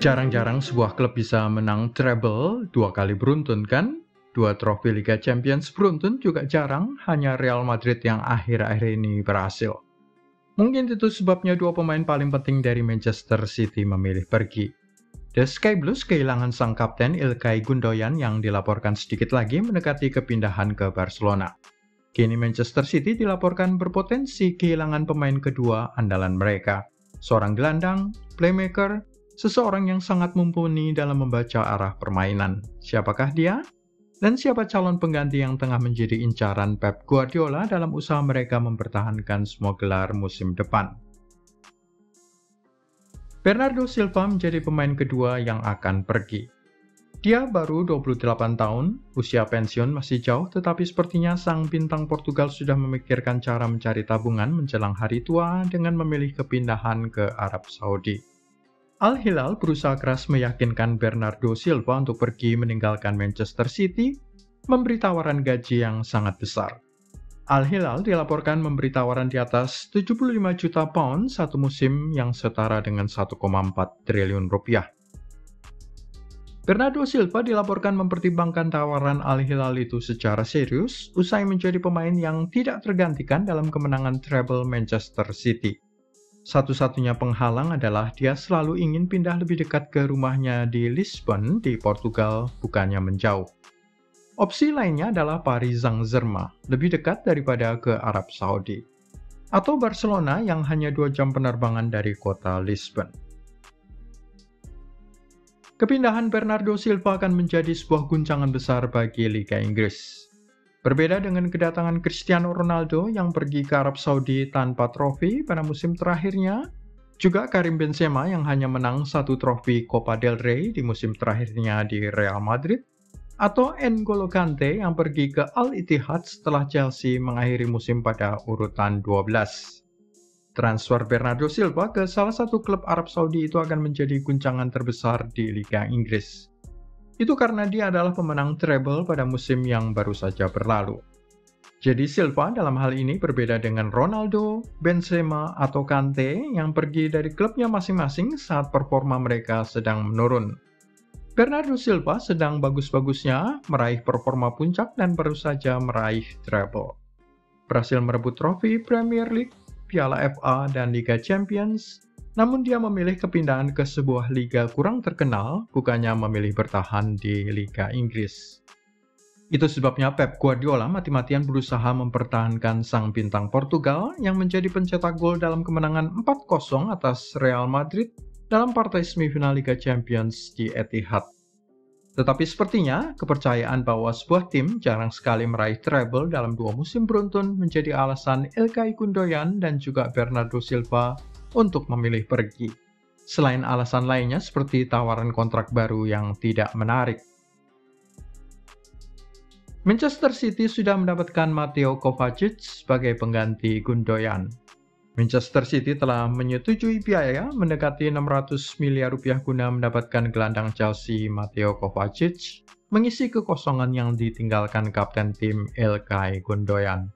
Jarang-jarang sebuah klub bisa menang treble 2 kali beruntun kan? 2 trofi Liga Champions beruntun juga jarang, hanya Real Madrid yang akhir-akhir ini berhasil. Mungkin itu sebabnya 2 pemain paling penting dari Manchester City memilih pergi. The Sky Blues kehilangan sang kapten Ilkay Gundogan yang dilaporkan sedikit lagi mendekati kepindahan ke Barcelona. Kini Manchester City dilaporkan berpotensi kehilangan pemain kedua andalan mereka. Seorang gelandang, playmaker, seseorang yang sangat mumpuni dalam membaca arah permainan. Siapakah dia? Dan siapa calon pengganti yang tengah menjadi incaran Pep Guardiola dalam usaha mereka mempertahankan semua gelar musim depan? Bernardo Silva menjadi pemain kedua yang akan pergi. Dia baru 28 tahun, usia pensiun masih jauh, tetapi sepertinya sang bintang Portugal sudah memikirkan cara mencari tabungan menjelang hari tua dengan memilih kepindahan ke Arab Saudi. Al Hilal berusaha keras meyakinkan Bernardo Silva untuk pergi meninggalkan Manchester City, memberi tawaran gaji yang sangat besar. Al Hilal dilaporkan memberi tawaran di atas 75 juta pound satu musim yang setara dengan 1,4 triliun rupiah. Bernardo Silva dilaporkan mempertimbangkan tawaran Al Hilal itu secara serius usai menjadi pemain yang tidak tergantikan dalam kemenangan treble Manchester City. Satu-satunya penghalang adalah dia selalu ingin pindah lebih dekat ke rumahnya di Lisbon di Portugal, bukannya menjauh. Opsi lainnya adalah Paris Saint-Germain, lebih dekat daripada ke Arab Saudi. Atau Barcelona yang hanya 2 jam penerbangan dari kota Lisbon. Kepindahan Bernardo Silva akan menjadi sebuah guncangan besar bagi Liga Inggris. Berbeda dengan kedatangan Cristiano Ronaldo yang pergi ke Arab Saudi tanpa trofi pada musim terakhirnya, juga Karim Benzema yang hanya menang 1 trofi Copa del Rey di musim terakhirnya di Real Madrid, atau N'Golo Kante yang pergi ke Al Ittihad setelah Chelsea mengakhiri musim pada urutan 12. Transfer Bernardo Silva ke salah satu klub Arab Saudi itu akan menjadi guncangan terbesar di Liga Inggris. Itu karena dia adalah pemenang treble pada musim yang baru saja berlalu. Jadi Silva dalam hal ini berbeda dengan Ronaldo, Benzema, atau Kante yang pergi dari klubnya masing-masing saat performa mereka sedang menurun. Bernardo Silva sedang bagus-bagusnya meraih performa puncak dan baru saja meraih treble. Berhasil merebut trofi Premier League, Piala FA, dan Liga Champions, namun dia memilih kepindahan ke sebuah liga kurang terkenal, bukannya memilih bertahan di Liga Inggris. Itu sebabnya Pep Guardiola mati-matian berusaha mempertahankan sang bintang Portugal yang menjadi pencetak gol dalam kemenangan 4-0 atas Real Madrid dalam partai semifinal Liga Champions di Etihad. Tetapi sepertinya kepercayaan bahwa sebuah tim jarang sekali meraih treble dalam 2 musim beruntun menjadi alasan Ilkay Gundogan dan juga Bernardo Silva untuk memilih pergi. Selain alasan lainnya seperti tawaran kontrak baru yang tidak menarik. Manchester City sudah mendapatkan Mateo Kovacic sebagai pengganti Gundogan. Manchester City telah menyetujui biaya mendekati 600 miliar rupiah guna mendapatkan gelandang Chelsea Mateo Kovacic, mengisi kekosongan yang ditinggalkan kapten tim Ilkay Gundogan.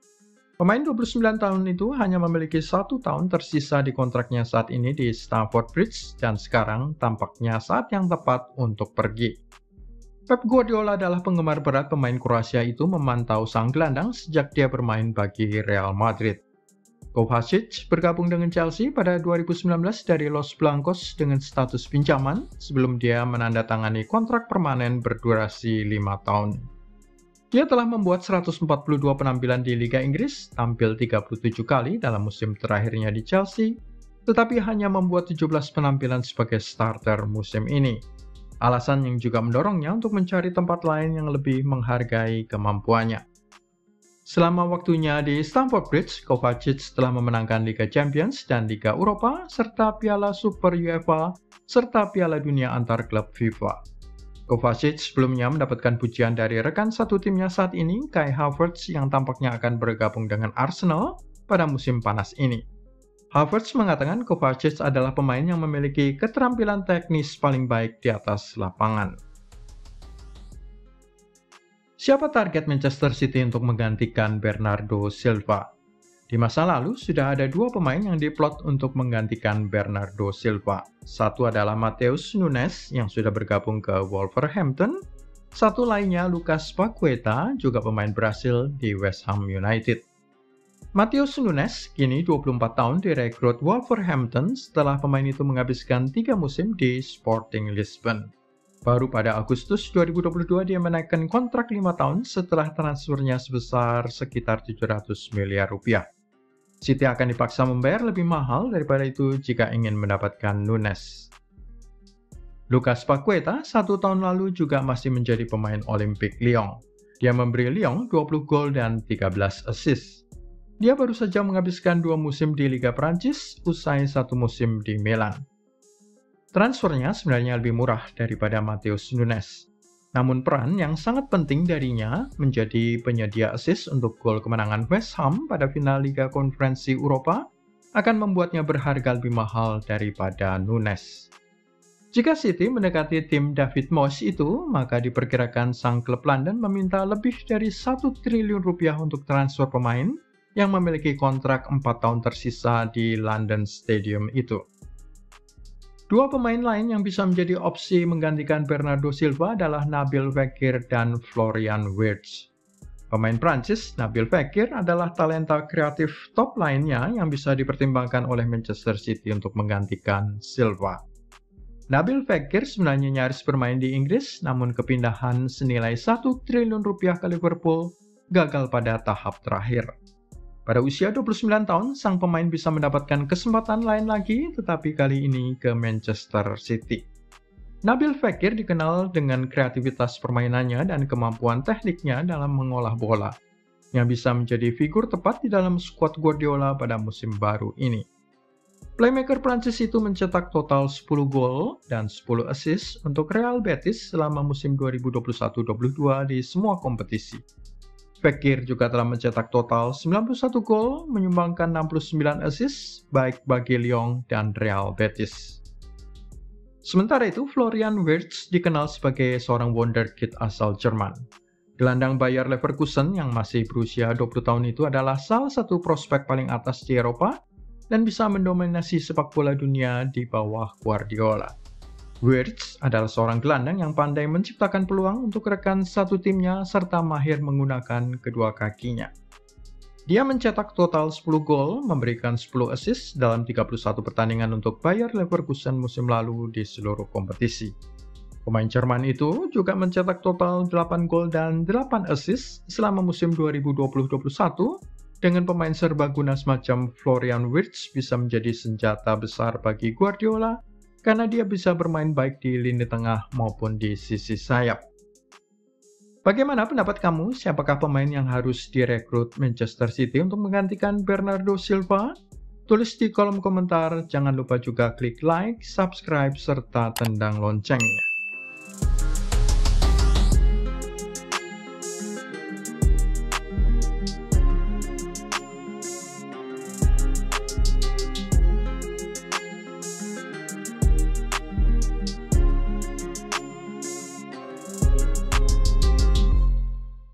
Pemain 29 tahun itu hanya memiliki 1 tahun tersisa di kontraknya saat ini di Stamford Bridge dan sekarang tampaknya saat yang tepat untuk pergi. Pep Guardiola adalah penggemar berat pemain Kroasia itu memantau sang gelandang sejak dia bermain bagi Real Madrid. Kovacic bergabung dengan Chelsea pada 2019 dari Los Blancos dengan status pinjaman sebelum dia menandatangani kontrak permanen berdurasi 5 tahun. Dia telah membuat 142 penampilan di Liga Inggris, tampil 37 kali dalam musim terakhirnya di Chelsea, tetapi hanya membuat 17 penampilan sebagai starter musim ini. Alasan yang juga mendorongnya untuk mencari tempat lain yang lebih menghargai kemampuannya. Selama waktunya di Stamford Bridge, Kovacic telah memenangkan Liga Champions dan Liga Eropa, serta Piala Super UEFA, serta Piala Dunia antar klub FIFA. Kovacic sebelumnya mendapatkan pujian dari rekan satu timnya saat ini, Kai Havertz, yang tampaknya akan bergabung dengan Arsenal pada musim panas ini. Havertz mengatakan Kovacic adalah pemain yang memiliki keterampilan teknis paling baik di atas lapangan. Siapa target Manchester City untuk menggantikan Bernardo Silva? Di masa lalu, sudah ada dua pemain yang diplot untuk menggantikan Bernardo Silva. Satu adalah Matheus Nunes yang sudah bergabung ke Wolverhampton. Satu lainnya Lucas Paqueta, juga pemain Brasil di West Ham United. Matheus Nunes kini 24 tahun direkrut Wolverhampton setelah pemain itu menghabiskan 3 musim di Sporting Lisbon. Baru pada Agustus 2022 dia menaikkan kontrak 5 tahun setelah transfernya sebesar sekitar 700 miliar rupiah. City akan dipaksa membayar lebih mahal daripada itu jika ingin mendapatkan Nunes. Lucas Paqueta 1 tahun lalu juga masih menjadi pemain Olympique Lyon. Dia memberi Lyon 20 gol dan 13 assist. Dia baru saja menghabiskan 2 musim di Liga Prancis usai 1 musim di Milan. Transfernya sebenarnya lebih murah daripada Matheus Nunes. Namun peran yang sangat penting darinya menjadi penyedia assist untuk gol kemenangan West Ham pada final Liga Konferensi Eropa akan membuatnya berharga lebih mahal daripada Nunes. Jika City mendekati tim David Moyes itu, maka diperkirakan sang klub London meminta lebih dari 1 triliun rupiah untuk transfer pemain yang memiliki kontrak 4 tahun tersisa di London Stadium itu. Dua pemain lain yang bisa menjadi opsi menggantikan Bernardo Silva adalah Nabil Fekir dan Florian Wirtz. Pemain Prancis, Nabil Fekir adalah talenta kreatif top lainnya yang bisa dipertimbangkan oleh Manchester City untuk menggantikan Silva. Nabil Fekir sebenarnya nyaris bermain di Inggris, namun kepindahan senilai 1 triliun rupiah ke Liverpool gagal pada tahap terakhir. Pada usia 29 tahun, sang pemain bisa mendapatkan kesempatan lain lagi, tetapi kali ini ke Manchester City. Nabil Fekir dikenal dengan kreativitas permainannya dan kemampuan tekniknya dalam mengolah bola, yang bisa menjadi figur tepat di dalam skuad Guardiola pada musim baru ini. Playmaker Prancis itu mencetak total 10 gol dan 10 assist untuk Real Betis selama musim 2021-22 di semua kompetisi. Fekir juga telah mencetak total 91 gol, menyumbangkan 69 assist, baik bagi Lyon dan Real Betis. Sementara itu, Florian Wirtz dikenal sebagai seorang wonderkid asal Jerman. Gelandang Bayer Leverkusen yang masih berusia 20 tahun itu adalah salah satu prospek paling atas di Eropa dan bisa mendominasi sepak bola dunia di bawah Guardiola. Wirtz adalah seorang gelandang yang pandai menciptakan peluang untuk rekan satu timnya serta mahir menggunakan kedua kakinya. Dia mencetak total 10 gol, memberikan 10 assist dalam 31 pertandingan untuk Bayer Leverkusen musim lalu di seluruh kompetisi. Pemain Jerman itu juga mencetak total 8 gol dan 8 assist selama musim 2020-21. Dengan pemain serbaguna semacam Florian Wirtz bisa menjadi senjata besar bagi Guardiola karena dia bisa bermain baik di lini tengah maupun di sisi sayap. Bagaimana pendapat kamu? Siapakah pemain yang harus direkrut Manchester City untuk menggantikan Bernardo Silva? Tulis di kolom komentar. Jangan lupa juga klik like, subscribe, serta tendang loncengnya.